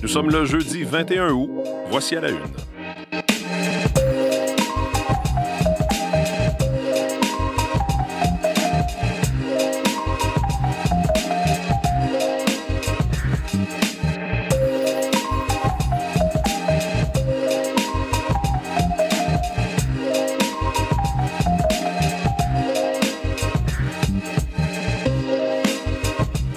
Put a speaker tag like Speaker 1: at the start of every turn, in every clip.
Speaker 1: Nous sommes le jeudi 21 août. Voici à la une.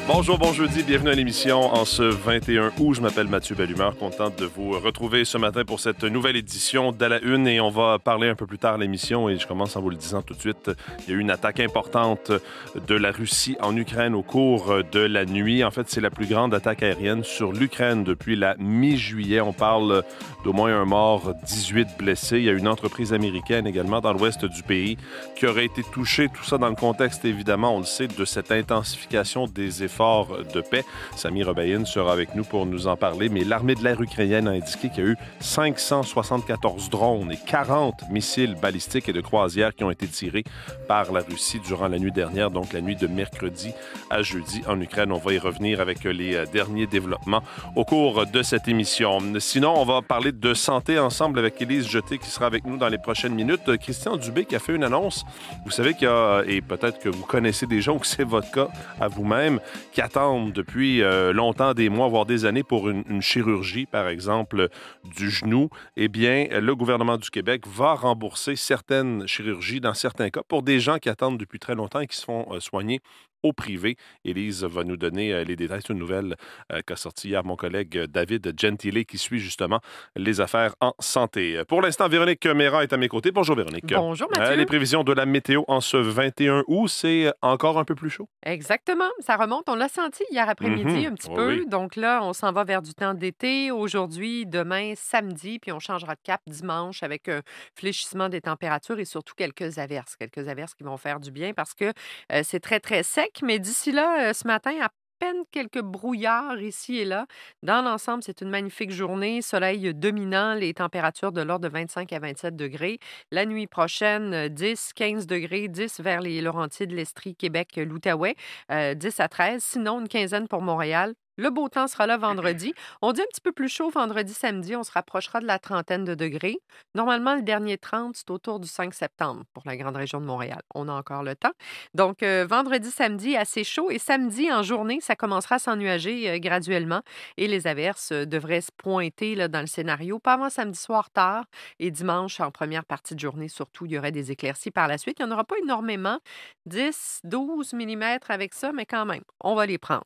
Speaker 1: Bonjour, bon jeudi, bienvenue à l'émission en ce 21 août. Je m'appelle Mathieu Bellumeur, content de vous retrouver ce matin pour cette nouvelle édition d'À la Une et on va parler un peu plus tard l'émission et je commence en vous le disant tout de suite. Il y a eu une attaque importante de la Russie en Ukraine au cours de la nuit. En fait, c'est la plus grande attaque aérienne sur l'Ukraine depuis la mi-juillet. On parle d'au moins un mort, 18 blessés. Il y a une entreprise américaine également dans l'ouest du pays qui aurait été touchée. Tout ça dans le contexte, évidemment, on le sait, de cette intensification des efforts de paix. Sami Robaïn sera avec nous pour nous en parler, mais l'armée de l'air ukrainienne a indiqué qu'il y a eu 574 drones et 40 missiles balistiques et de croisière qui ont été tirés par la Russie durant la nuit dernière, donc la nuit de mercredi à jeudi en Ukraine. On va y revenir avec les derniers développements au cours de cette émission. Sinon, on va parler de santé ensemble avec Élise Jeté qui sera avec nous dans les prochaines minutes. Christian Dubé qui a fait une annonce. Vous savez qu'il y a, et peut-être que vous connaissez des gens ou que c'est votre cas à vous-même, qui attendent depuis longtemps, des mois, voire des années pour une chirurgie, par exemple, du genou. Eh bien, le gouvernement du Québec va rembourser certaines chirurgies dans certains cas pour des gens qui attendent depuis très longtemps et qui se font soigner au privé. Élise va nous donner les détails. C'est une nouvelle qu'a sortie hier mon collègue David Gentile qui suit justement les affaires en santé. Pour l'instant, Véronique Méran est à mes côtés. Bonjour Véronique.
Speaker 2: Bonjour Mathieu.
Speaker 1: Les prévisions de la météo en ce 21 août, c'est encore un peu plus chaud?
Speaker 2: Exactement. Ça remonte. On l'a senti hier après-midi un petit peu.
Speaker 1: Oui.
Speaker 2: Donc là, on s'en va vers du temps d'été. Aujourd'hui, demain, samedi, puis on changera de cap dimanche avec un fléchissement des températures et surtout quelques averses. Quelques averses qui vont faire du bien parce que c'est très, très sec. Mais d'ici là, ce matin, à peine quelques brouillards ici et là. Dans l'ensemble, c'est une magnifique journée. Soleil dominant, les températures de l'ordre de 25 à 27 degrés. La nuit prochaine, 10, 15 degrés, 10 vers les Laurentides, l'Estrie, Québec, l'Outaouais, 10 à 13. Sinon, une quinzaine pour Montréal. Le beau temps sera là vendredi. On dit un petit peu plus chaud vendredi, samedi. On se rapprochera de la trentaine de degrés. Normalement, le dernier 30, c'est autour du 5 septembre pour la grande région de Montréal. On a encore le temps. Donc, vendredi, samedi, assez chaud. Et samedi, en journée, ça commencera à s'ennuager graduellement. Et les averses devraient se pointer là, dans le scénario. Pas avant samedi soir tard. Et dimanche, en première partie de journée, surtout, il y aurait des éclaircies par la suite. Il n'y en aura pas énormément. 10, 12 millimètres avec ça, mais quand même, on va les prendre.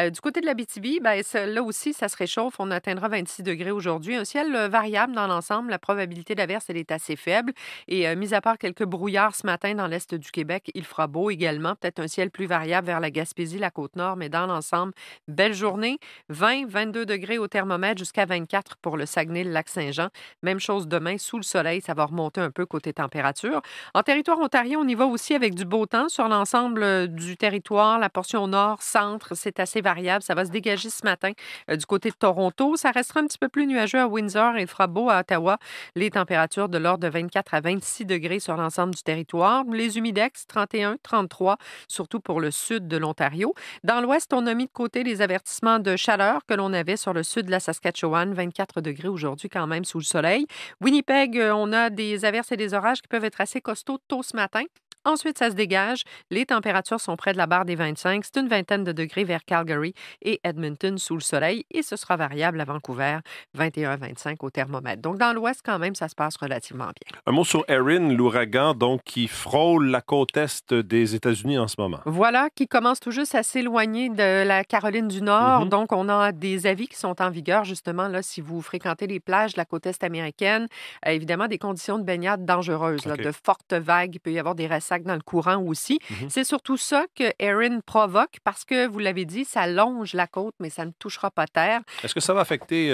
Speaker 2: Du côté de l'Abitibi, ben, là aussi, ça se réchauffe. On atteindra 26 degrés aujourd'hui. Un ciel variable dans l'ensemble. La probabilité d'averse, elle est assez faible. Et mis à part quelques brouillards ce matin dans l'est du Québec, il fera beau également. Peut-être un ciel plus variable vers la Gaspésie, la Côte-Nord, mais dans l'ensemble, belle journée. 20, 22 degrés au thermomètre jusqu'à 24 pour le Saguenay, le Lac-Saint-Jean. Même chose demain, sous le soleil, ça va remonter un peu côté température. En territoire ontarien, on y va aussi avec du beau temps sur l'ensemble du territoire. La portion nord, centre, c'est assez variable. Ça va se dégager ce matin du côté de Toronto. Ça restera un petit peu plus nuageux à Windsor et il fera beau à Ottawa. Les températures de l'ordre de 24 à 26 degrés sur l'ensemble du territoire. Les humidex, 31, 33, surtout pour le sud de l'Ontario. Dans l'ouest, on a mis de côté les avertissements de chaleur que l'on avait sur le sud de la Saskatchewan. 24 degrés aujourd'hui quand même sous le soleil. Winnipeg, on a des averses et des orages qui peuvent être assez costauds tôt ce matin. Ensuite, ça se dégage. Les températures sont près de la barre des 25. C'est une vingtaine de degrés vers Calgary et Edmonton sous le soleil. Et ce sera variable à Vancouver, 21 à 25 au thermomètre. Donc, dans l'ouest, quand même, ça se passe relativement bien.
Speaker 1: Un mot sur Erin, l'ouragan donc, qui frôle la côte est des États-Unis en ce moment.
Speaker 2: Voilà, qui commence tout juste à s'éloigner de la Caroline du Nord. Donc, on a des avis qui sont en vigueur, justement, là, si vous fréquentez les plages de la côte est américaine. Évidemment, des conditions de baignade dangereuses, là, de fortes vagues. Il peut y avoir des ressacs dans le courant aussi. C'est surtout ça que Erin provoque parce que, vous l'avez dit, ça longe la côte, mais ça ne touchera pas terre.
Speaker 1: Est-ce que ça va affecter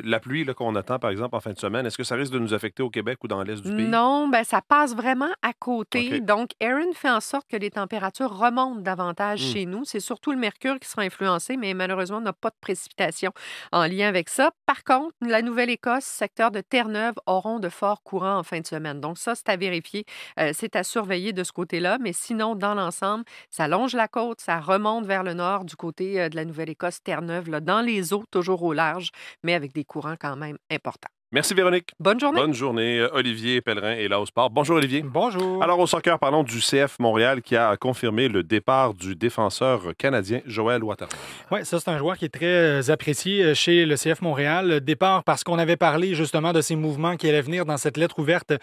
Speaker 1: la pluie là, qu'on attend, par exemple, en fin de semaine? Est-ce que ça risque de nous affecter au Québec ou dans l'est du pays?
Speaker 2: Non, ben ça passe vraiment à côté. Donc, Erin fait en sorte que les températures remontent davantage chez nous. C'est surtout le mercure qui sera influencé, mais malheureusement, on n'a pas de précipitations en lien avec ça. Par contre, la Nouvelle-Écosse, secteur de Terre-Neuve, auront de forts courants en fin de semaine. Donc ça, c'est à vérifier. C'est à surveiller surveiller de ce côté-là. Mais sinon, dans l'ensemble, ça longe la côte, ça remonte vers le nord du côté de la Nouvelle-Écosse, Terre-Neuve, là, dans les eaux, toujours au large, mais avec des courants quand même importants.
Speaker 1: Merci, Véronique.
Speaker 2: Bonne journée.
Speaker 1: Bonne journée. Olivier Pellerin est là au sport. Bonjour, Olivier.
Speaker 3: Bonjour.
Speaker 1: Alors, au soccer, parlons du CF Montréal qui a confirmé le départ du défenseur canadien Joel Waterman.
Speaker 3: Oui, ça, c'est un joueur qui est très apprécié chez le CF Montréal. Départ parce qu'on avait parlé justement de ces mouvements qui allaient venir dans cette lettre ouverte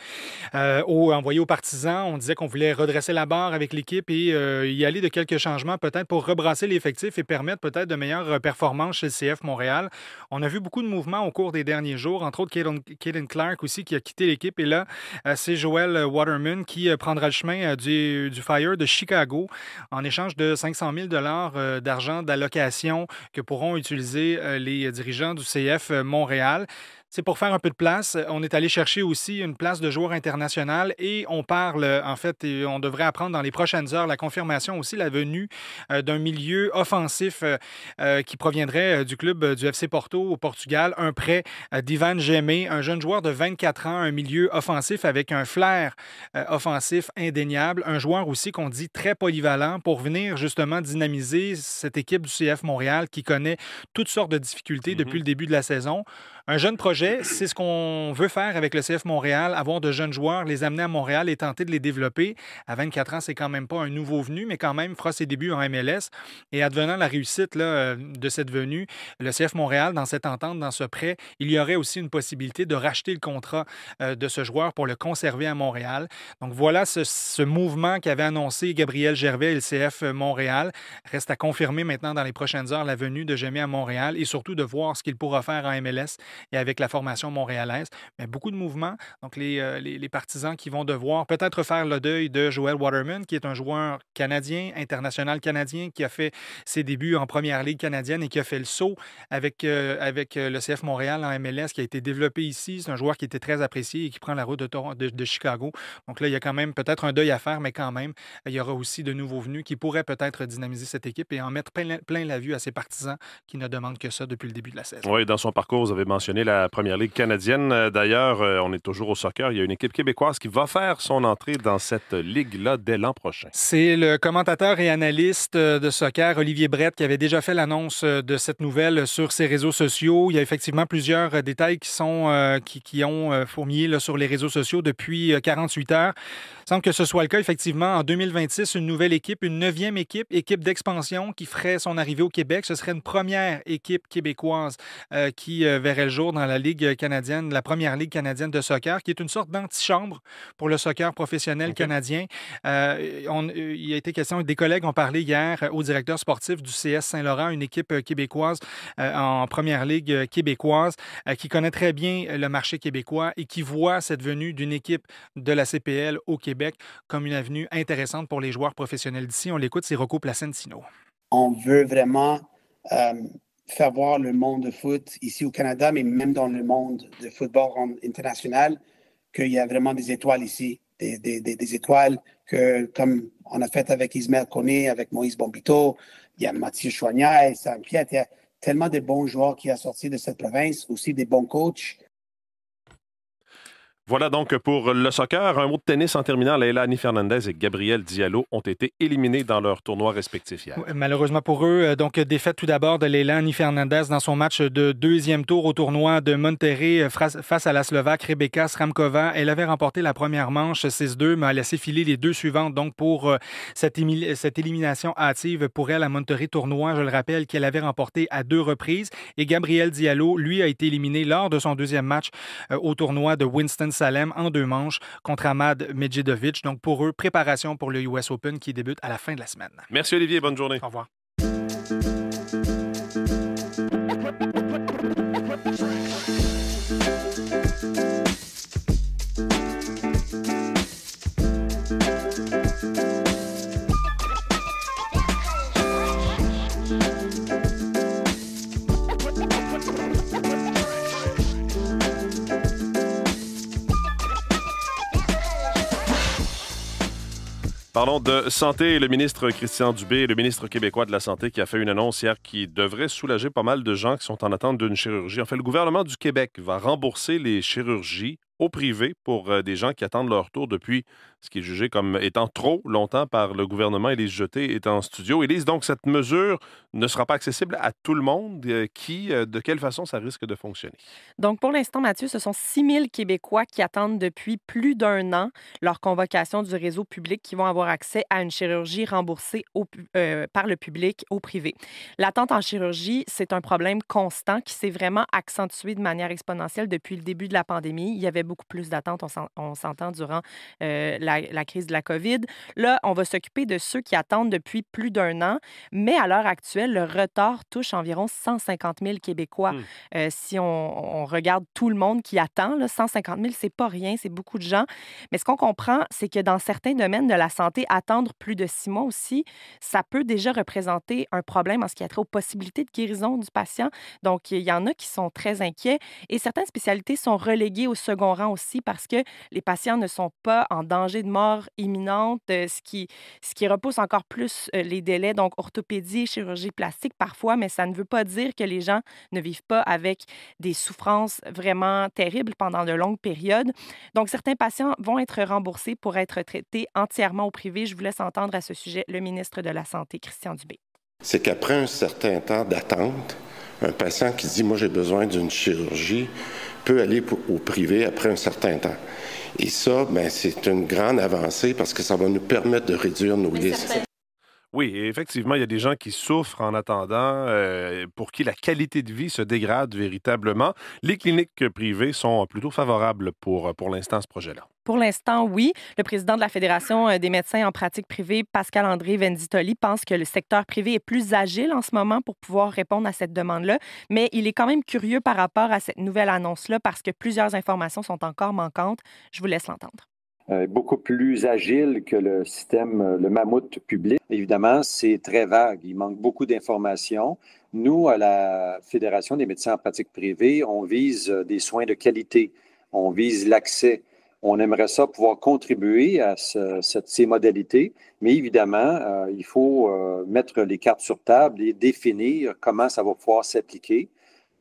Speaker 3: envoyée aux partisans. On disait qu'on voulait redresser la barre avec l'équipe et y aller de quelques changements peut-être pour rebrasser l'effectif et permettre peut-être de meilleures performances chez le CF Montréal. On a vu beaucoup de mouvements au cours des derniers jours, entre autres Caden Clark aussi qui a quitté l'équipe. Et là, c'est Joel Waterman qui prendra le chemin du Fire de Chicago en échange de 500 000 $ d'argent d'allocation que pourront utiliser les dirigeants du CF Montréal. C'est pour faire un peu de place. On est allé chercher aussi une place de joueur international et on parle, en fait, et on devrait apprendre dans les prochaines heures la confirmation aussi, la venue d'un milieu offensif qui proviendrait du club du FC Porto au Portugal. Un prêt d'Ivan Gemé, un jeune joueur de 24 ans, un milieu offensif avec un flair offensif indéniable. Un joueur aussi qu'on dit très polyvalent pour venir justement dynamiser cette équipe du CF Montréal qui connaît toutes sortes de difficultés depuis le début de la saison. Un jeune projet, c'est ce qu'on veut faire avec le CF Montréal, avoir de jeunes joueurs, les amener à Montréal et tenter de les développer. À 24 ans, c'est quand même pas un nouveau venu, mais quand même fera ses débuts en MLS. Et advenant la réussite là, de cette venue, le CF Montréal, dans cette entente, dans ce prêt, il y aurait aussi une possibilité de racheter le contrat de ce joueur pour le conserver à Montréal. Donc voilà ce mouvement qu'avait annoncé Gabriel Gervais et le CF Montréal. Reste à confirmer maintenant dans les prochaines heures la venue de Gemé à Montréal et surtout de voir ce qu'il pourra faire en MLS et avec la formation montréalaise. Mais beaucoup de mouvements. Donc, les partisans qui vont devoir peut-être faire le deuil de Joel Waterman, qui est un joueur canadien, international canadien, qui a fait ses débuts en première ligue canadienne et qui a fait le saut avec le CF Montréal en MLS, qui a été développé ici. C'est un joueur qui était très apprécié et qui prend la route de Chicago. Donc là, il y a quand même peut-être un deuil à faire, mais quand même, il y aura aussi de nouveaux venus qui pourraient peut-être dynamiser cette équipe et en mettre plein la vue à ses partisans qui ne demandent que ça depuis le début de la saison.
Speaker 1: Oui, dans son parcours, vous avez mentionné la Première Ligue canadienne. D'ailleurs, on est toujours au soccer. Il y a une équipe québécoise qui va faire son entrée dans cette ligue-là dès l'an prochain.
Speaker 3: C'est le commentateur et analyste de soccer, Olivier Brett, qui avait déjà fait l'annonce de cette nouvelle sur ses réseaux sociaux. Il y a effectivement plusieurs détails qui ont fourmillé là, sur les réseaux sociaux depuis 48 heures. Il semble que ce soit le cas, effectivement, en 2026, une nouvelle équipe, une 9e équipe d'expansion qui ferait son arrivée au Québec. Ce serait une première équipe québécoise qui verrait le jour dans la Ligue canadienne, la Première Ligue canadienne de soccer, qui est une sorte d'antichambre pour le soccer professionnel canadien. Il a été question, des collègues ont parlé hier au directeur sportif du CS Saint-Laurent, une équipe québécoise en Première Ligue québécoise, qui connaît très bien le marché québécois et qui voit cette venue d'une équipe de la CPL au Québec comme une avenue intéressante pour les joueurs professionnels d'ici. On l'écoute, c'est Rocco Placentino.
Speaker 4: On veut vraiment faire voir le monde de foot ici au Canada, mais même dans le monde de football international, qu'il y a vraiment des étoiles ici, des étoiles que, comme on a fait avec Ismaël Koné, avec Moïse Bombito, il y a Mathieu Choignard, Saint-Pierre, il y a tellement de bons joueurs qui sont sortis de cette province, aussi des bons coachs.
Speaker 1: Voilà donc pour le soccer. Un mot de tennis en terminant. Leilani Fernandez et Gabriel Diallo ont été éliminés dans leurs tournois respectifs hier.
Speaker 3: Malheureusement pour eux, donc défaite tout d'abord de Leilani Fernandez dans son match de deuxième tour au tournoi de Monterrey face à la Slovaque Rebeka Sramkova. Elle avait remporté la première manche 6-2, mais a laissé filer les deux suivantes donc pour cette élimination hâtive pour elle à Monterrey tournoi, je le rappelle, qu'elle avait remporté à 2 reprises. Et Gabriel Diallo, lui, a été éliminé lors de son deuxième match au tournoi de Winston-Salem en 2 manches contre Ahmad Medjedovic. Donc pour eux, préparation pour le US Open qui débute à la fin de la semaine.
Speaker 1: Merci Olivier, bonne journée.
Speaker 3: Au revoir.
Speaker 1: Parlons de santé. Le ministre Christian Dubé, le ministre québécois de la Santé, qui a fait une annonce hier qui devrait soulager pas mal de gens qui sont en attente d'une chirurgie. En fait, le gouvernement du Québec va rembourser les chirurgies au privé pour des gens qui attendent leur tour depuis ce qui est jugé comme étant trop longtemps par le gouvernement. Élise Jeté est en studio. Élise, donc cette mesure ne sera pas accessible à tout le monde. De quelle façon ça risque de fonctionner?
Speaker 5: Donc, pour l'instant, Mathieu, ce sont 6 000 Québécois qui attendent depuis plus d'un an leur convocation du réseau public qui vont avoir accès à une chirurgie remboursée par le public au privé. L'attente en chirurgie, c'est un problème constant qui s'est vraiment accentué de manière exponentielle depuis le début de la pandémie. Il y avait beaucoup plus d'attentes, on s'entend, durant la crise de la COVID. Là, on va s'occuper de ceux qui attendent depuis plus d'un an, mais à l'heure actuelle, le retard touche environ 150 000 Québécois. Si on regarde tout le monde qui attend, là, 150 000, c'est pas rien, c'est beaucoup de gens. Mais ce qu'on comprend, c'est que dans certains domaines de la santé, attendre plus de 6 mois aussi, ça peut déjà représenter un problème en ce qui a trait aux possibilités de guérison du patient. Donc, il y en a qui sont très inquiets et certaines spécialités sont reléguées au second rang aussi parce que les patients ne sont pas en danger de mort imminente, ce qui repousse encore plus les délais. Donc, orthopédie, chirurgie plastique parfois, mais ça ne veut pas dire que les gens ne vivent pas avec des souffrances vraiment terribles pendant de longues périodes. Donc, certains patients vont être remboursés pour être traités entièrement au privé. Je vous laisse entendre à ce sujet le ministre de la Santé, Christian Dubé.
Speaker 6: C'est qu'après un certain temps d'attente, un patient qui dit « moi j'ai besoin d'une chirurgie » peut aller au privé après un certain temps. Et ça, c'est une grande avancée parce que ça va nous permettre de réduire nos listes.
Speaker 1: Oui, et effectivement, il y a des gens qui souffrent en attendant, pour qui la qualité de vie se dégrade véritablement. Les cliniques privées sont plutôt favorables pour l'instant à ce projet-là.
Speaker 5: Pour l'instant, oui. Le président de la Fédération des médecins en pratique privée, Pascal-André Venditoli, pense que le secteur privé est plus agile en ce moment pour pouvoir répondre à cette demande-là, mais il est quand même curieux par rapport à cette nouvelle annonce-là parce que plusieurs informations sont encore manquantes. Je vous laisse l'entendre.
Speaker 7: Beaucoup plus agile que le système, le mammouth public. Évidemment, c'est très vague. Il manque beaucoup d'informations. Nous, à la Fédération des médecins en pratique privée, on vise des soins de qualité. On vise l'accès. On aimerait ça pouvoir contribuer à ces modalités, mais évidemment, il faut mettre les cartes sur table et définir comment ça va pouvoir s'appliquer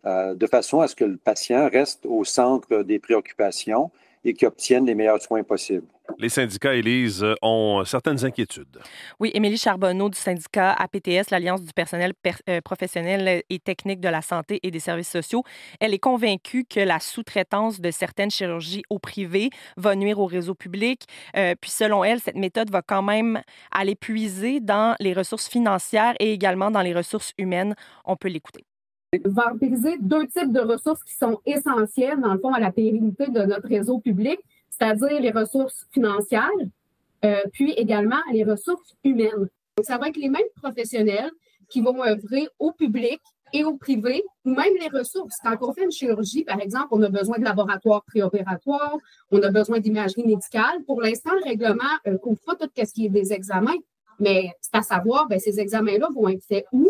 Speaker 7: de façon à ce que le patient reste au centre des préoccupations et qui obtiennent les meilleurs soins possibles.
Speaker 1: Les syndicats, Élise, ont certaines inquiétudes.
Speaker 5: Oui, Émilie Charbonneau du syndicat APTS, l'Alliance du personnel professionnel et technique de la santé et des services sociaux, elle est convaincue que la sous-traitance de certaines chirurgies au privé va nuire au réseau public. Puis selon elle, cette méthode va quand même aller puiser dans les ressources financières et également dans les ressources humaines. On peut l'écouter.
Speaker 8: Vampiriser deux types de ressources qui sont essentielles, dans le fond, à la pérennité de notre réseau public, c'est-à-dire les ressources financières, puis également les ressources humaines. Donc, ça va être les mêmes professionnels qui vont œuvrer au public et au privé, ou même les ressources. Quand on fait une chirurgie, par exemple, on a besoin de laboratoires préopératoires, on a besoin d'imagerie médicale. Pour l'instant, le règlement ne couvre pas tout ce qui est des examens, mais c'est à savoir, ces examens-là vont être faits où?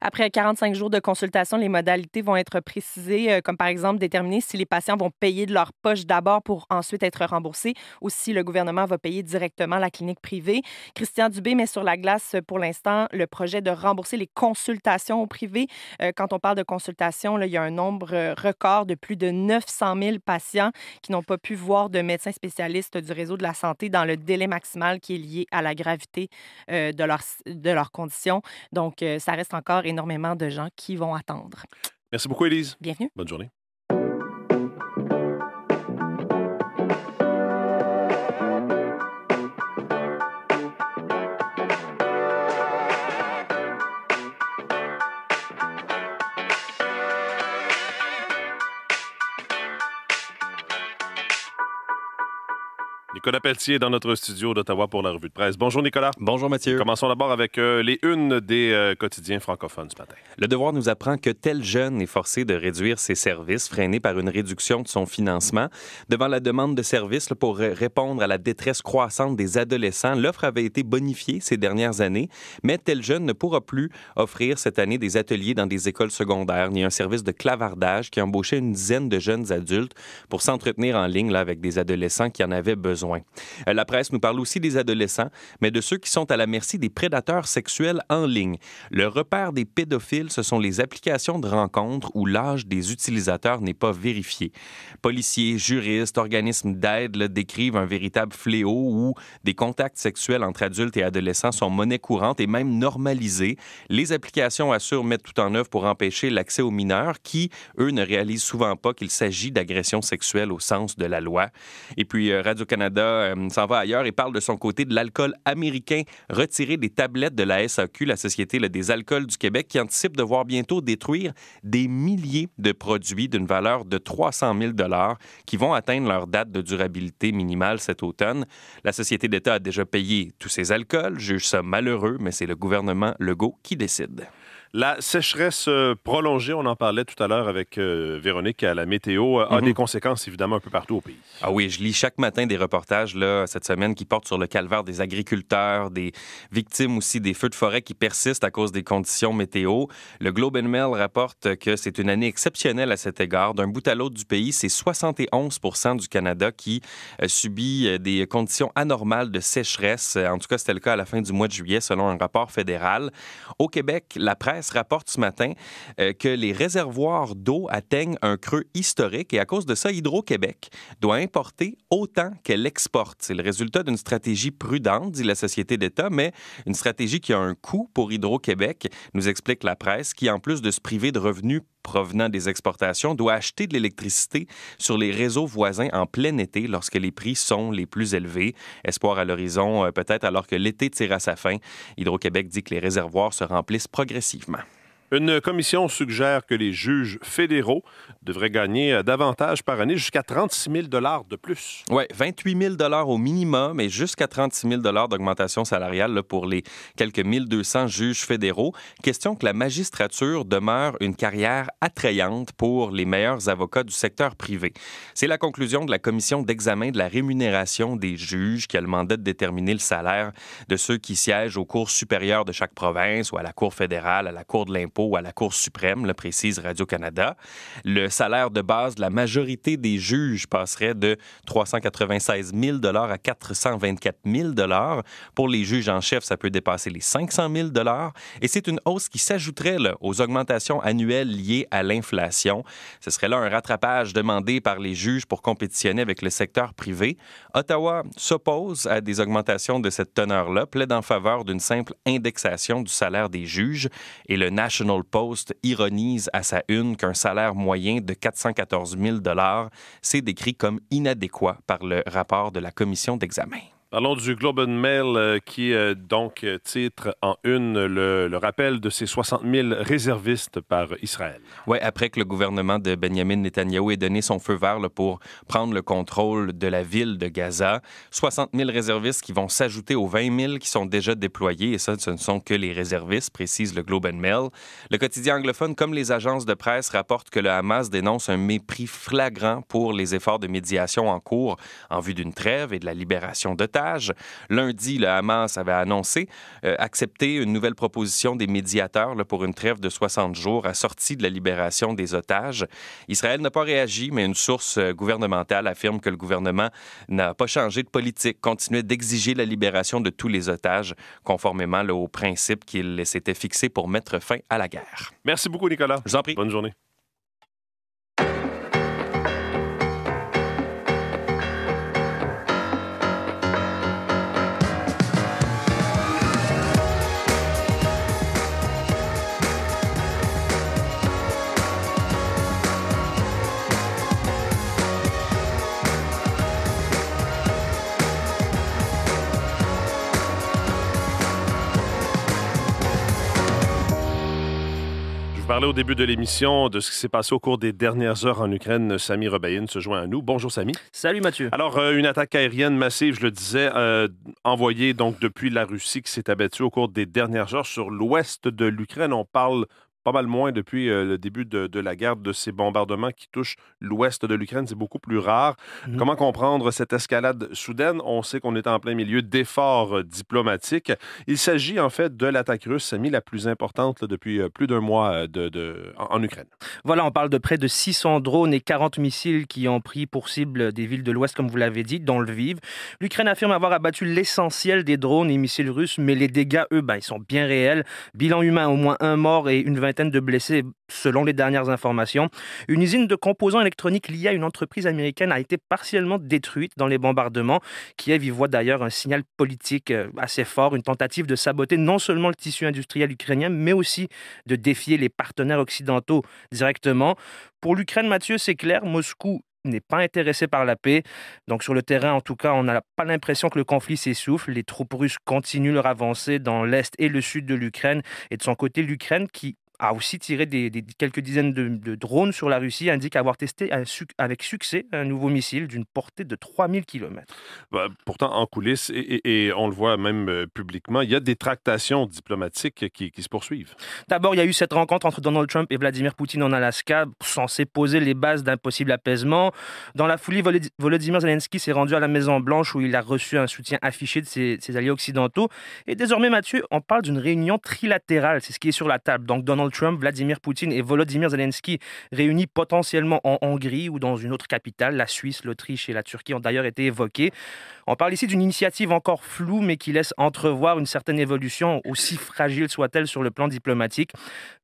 Speaker 5: Après 45 jours de consultation, les modalités vont être précisées, comme par exemple déterminer si les patients vont payer de leur poche d'abord pour ensuite être remboursés ou si le gouvernement va payer directement la clinique privée. Christian Dubé met sur la glace pour l'instant le projet de rembourser les consultations au privé. Quand on parle de consultations, là, il y a un nombre record de plus de 900 000 patients qui n'ont pas pu voir de médecins spécialistes du réseau de la santé dans le délai maximal qui est lié à la gravité de leur condition. Donc, ça reste encore énormément de gens qui vont attendre.
Speaker 1: Merci beaucoup, Élise.
Speaker 5: Bienvenue.
Speaker 1: Bonne journée. Nicolas Pelletier est dans notre studio d'Ottawa pour la revue de presse. Bonjour Nicolas.
Speaker 9: Bonjour Mathieu.
Speaker 1: Commençons d'abord avec les unes des quotidiens francophones ce matin.
Speaker 9: Le Devoir nous apprend que tel jeune est forcé de réduire ses services, freiné par une réduction de son financement. Devant la demande de services pour répondre à la détresse croissante des adolescents, l'offre avait été bonifiée ces dernières années, mais tel jeune ne pourra plus offrir cette année des ateliers dans des écoles secondaires ni un service de clavardage qui embauchait une dizaine de jeunes adultes pour s'entretenir en ligne avec des adolescents qui en avaient besoin. besoin. La presse nous parle aussi des adolescents, mais de ceux qui sont à la merci des prédateurs sexuels en ligne. Le repère des pédophiles, ce sont les applications de rencontres où l'âge des utilisateurs n'est pas vérifié. Policiers, juristes, organismes d'aide décrivent un véritable fléau où des contacts sexuels entre adultes et adolescents sont monnaie courante et même normalisés. Les applications assurent mettre tout en œuvre pour empêcher l'accès aux mineurs qui, eux, ne réalisent souvent pas qu'il s'agit d'agressions sexuelles au sens de la loi. Et puis, Radio-Canada s'en va ailleurs et parle de son côté de l'alcool américain retiré des tablettes de la SAQ, la Société des alcools du Québec, qui anticipe de voir bientôt détruire des milliers de produits d'une valeur de 300 000 $ qui vont atteindre leur date de durabilité minimale cet automne. La Société d'État a déjà payé tous ces alcools, juge ça malheureux, mais c'est le gouvernement Legault qui décide.
Speaker 1: La sécheresse prolongée, on en parlait tout à l'heure avec Véronique à la météo, a des conséquences évidemment un peu partout au pays.
Speaker 9: Ah oui, je lis chaque matin des reportages là, cette semaine qui portent sur le calvaire des agriculteurs, des victimes aussi des feux de forêt qui persistent à cause des conditions météo. Le Globe and Mail rapporte que c'est une année exceptionnelle à cet égard. D'un bout à l'autre du pays, c'est 71 % du Canada qui subit des conditions anormales de sécheresse. En tout cas, c'était le cas à la fin du mois de juillet, selon un rapport fédéral. Au Québec, la presse rapporte ce matin que les réservoirs d'eau atteignent un creux historique et à cause de ça, Hydro-Québec doit importer autant qu'elle exporte. C'est le résultat d'une stratégie prudente, dit la Société d'État, mais une stratégie qui a un coût pour Hydro-Québec, nous explique la presse, qui en plus de se priver de revenus provenant des exportations, doit acheter de l'électricité sur les réseaux voisins en plein été lorsque les prix sont les plus élevés. Espoir à l'horizon, peut-être alors que l'été tire à sa fin. Hydro-Québec dit que les réservoirs se remplissent progressivement.
Speaker 1: Une commission suggère que les juges fédéraux devraient gagner davantage par année, jusqu'à 36 000 $ de plus.
Speaker 9: Oui, 28 000 $ au minimum et jusqu'à 36 000 $ d'augmentation salariale là, pour les quelques 1200 juges fédéraux. Question que la magistrature demeure une carrière attrayante pour les meilleurs avocats du secteur privé. C'est la conclusion de la commission d'examen de la rémunération des juges qui a le mandat de déterminer le salaire de ceux qui siègent aux cours supérieures de chaque province ou à la Cour fédérale, à la Cour de l'impôt ou à la Cour suprême, le précise Radio-Canada. Le salaire de base de la majorité des juges passerait de 396 000 $ à 424 000 $. Pour les juges en chef, ça peut dépasser les 500 000 $. Et c'est une hausse qui s'ajouterait là, aux augmentations annuelles liées à l'inflation. Ce serait là un rattrapage demandé par les juges pour compétitionner avec le secteur privé. Ottawa s'oppose à des augmentations de cette teneur-là, plaide en faveur d'une simple indexation du salaire des juges. Et le National Post ironise à sa une qu'un salaire moyen de 414 000 $ c'est décrit comme inadéquat par le rapport de la commission d'examen.
Speaker 1: Parlons du Globe and Mail qui donc titre en une le rappel de ces 60 000 réservistes par Israël.
Speaker 9: Oui, après que le gouvernement de Benjamin Netanyahou ait donné son feu vert là, pour prendre le contrôle de la ville de Gaza, 60 000 réservistes qui vont s'ajouter aux 20 000 qui sont déjà déployés, et ça, ce ne sont que les réservistes, précise le Globe and Mail. Le quotidien anglophone, comme les agences de presse, rapporte que le Hamas dénonce un mépris flagrant pour les efforts de médiation en cours en vue d'une trêve et de la libération d'otages. Lundi, le Hamas avait annoncé accepter une nouvelle proposition des médiateurs là, pour une trêve de 60 jours assortie de la libération des otages. Israël n'a pas réagi, mais une source gouvernementale affirme que le gouvernement n'a pas changé de politique, continuait d'exiger la libération de tous les otages, conformément là, aux principes qu'il s'était fixés pour mettre fin à la guerre.
Speaker 1: Merci beaucoup, Nicolas.
Speaker 9: Je vous en prie.
Speaker 1: Bonne journée. Parler au début de l'émission de ce qui s'est passé au cours des dernières heures en Ukraine. Sami Rebaïn se joint à nous. Bonjour Sami.
Speaker 10: Salut Mathieu.
Speaker 1: Alors, une attaque aérienne massive, je le disais, envoyée donc depuis la Russie qui s'est abattue au cours des dernières heures sur l'ouest de l'Ukraine. On parle pas mal moins depuis le début de la guerre, de ces bombardements qui touchent l'ouest de l'Ukraine. C'est beaucoup plus rare. Comment comprendre cette escalade soudaine? On sait qu'on est en plein milieu d'efforts diplomatiques. Il s'agit en fait de l'attaque russe, Samy, la plus importante depuis plus d'un mois en Ukraine.
Speaker 10: Voilà, on parle de près de 600 drones et 40 missiles qui ont pris pour cible des villes de l'Ouest, comme vous l'avez dit, dont Lviv. L'Ukraine affirme avoir abattu l'essentiel des drones et missiles russes, mais les dégâts, eux, ils sont bien réels. Bilan humain, au moins 1 mort et une vingtaine de blessés, selon les dernières informations. Une usine de composants électroniques liée à une entreprise américaine a été partiellement détruite dans les bombardements. Kiev y voit d'ailleurs un signal politique assez fort, une tentative de saboter non seulement le tissu industriel ukrainien, mais aussi de défier les partenaires occidentaux directement. Pour l'Ukraine, Mathieu, c'est clair, Moscou n'est pas intéressé par la paix. Donc sur le terrain, en tout cas, on n'a pas l'impression que le conflit s'essouffle. Les troupes russes continuent leur avancée dans l'est et le sud de l'Ukraine. Et de son côté, l'Ukraine, qui a aussi tiré quelques dizaines de drones sur la Russie, indique avoir testé avec succès un nouveau missile d'une portée de 3000 km.
Speaker 1: Pourtant, en coulisses, et on le voit même publiquement, il y a des tractations diplomatiques qui se poursuivent.
Speaker 10: D'abord, il y a eu cette rencontre entre Donald Trump et Vladimir Poutine en Alaska, censée poser les bases d'un possible apaisement. Dans la foulée, Volodymyr Zelensky s'est rendu à la Maison-Blanche où il a reçu un soutien affiché de ses alliés occidentaux. Et désormais, Mathieu, on parle d'une réunion trilatérale. C'est ce qui est sur la table. Donc, Donald Trump, Vladimir Poutine et Volodymyr Zelensky réunis potentiellement en Hongrie ou dans une autre capitale. La Suisse, l'Autriche et la Turquie ont d'ailleurs été évoquées. On parle ici d'une initiative encore floue, mais qui laisse entrevoir une certaine évolution, aussi fragile soit-elle sur le plan diplomatique.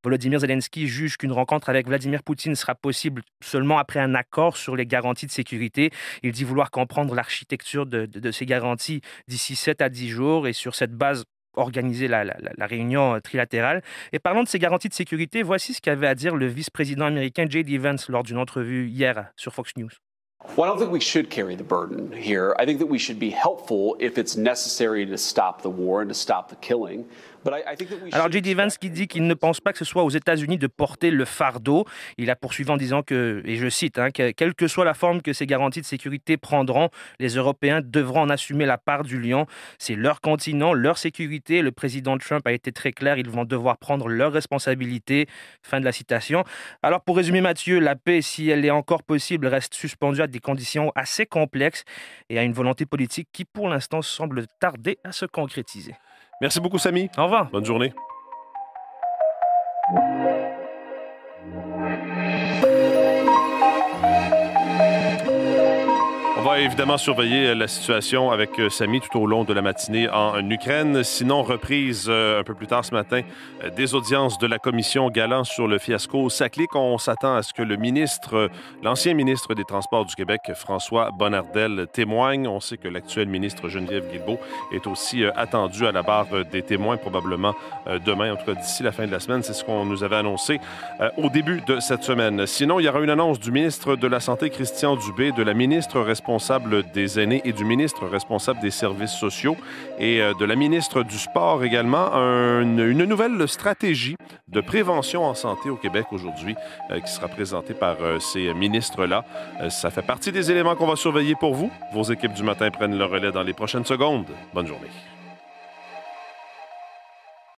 Speaker 10: Volodymyr Zelensky juge qu'une rencontre avec Vladimir Poutine sera possible seulement après un accord sur les garanties de sécurité. Il dit vouloir comprendre l'architecture de ces garanties d'ici 7 à 10 jours et sur cette base organiser la réunion trilatérale. Et parlant de ces garanties de sécurité, voici ce qu'avait à dire le vice-président américain J.D. Vance lors d'une entrevue hier sur Fox News.
Speaker 11: Well, I don't think we should carry the burden here. I think that we should be helpful if it's necessary to stop the war and to stop the killing.
Speaker 10: Alors, J.D. Vance qui dit qu'il ne pense pas que ce soit aux États-Unis de porter le fardeau. Il a poursuivi en disant que, et je cite, que quelle que soit la forme que ces garanties de sécurité prendront, les Européens devront en assumer la part du lion. C'est leur continent, leur sécurité. Le président Trump a été très clair, ils vont devoir prendre leurs responsabilités. Fin de la citation. Alors, pour résumer, Mathieu, la paix, si elle est encore possible, reste suspendue à des conditions assez complexes et à une volonté politique qui, pour l'instant, semble tarder à se concrétiser.
Speaker 1: Merci beaucoup, Samy.
Speaker 10: Au revoir.
Speaker 1: Bonne journée. On va évidemment surveiller la situation avec Samy tout au long de la matinée en Ukraine. Sinon, reprise un peu plus tard ce matin des audiences de la commission Galland sur le fiasco Saclay. On s'attend à ce que l'ancien ministre des Transports du Québec, François Bonnardel, témoigne. On sait que l'actuel ministre Geneviève Guilbeault est aussi attendue à la barre des témoins, probablement demain, en tout cas d'ici la fin de la semaine. C'est ce qu'on nous avait annoncé au début de cette semaine. Sinon, il y aura une annonce du ministre de la Santé, Christian Dubé, de la ministre responsable des aînés et du ministre responsable des services sociaux et de la ministre du Sport également, une nouvelle stratégie de prévention en santé au Québec aujourd'hui qui sera présentée par ces ministres-là. Ça fait partie des éléments qu'on va surveiller pour vous. Vos équipes du matin prennent le relais dans les prochaines secondes. Bonne journée.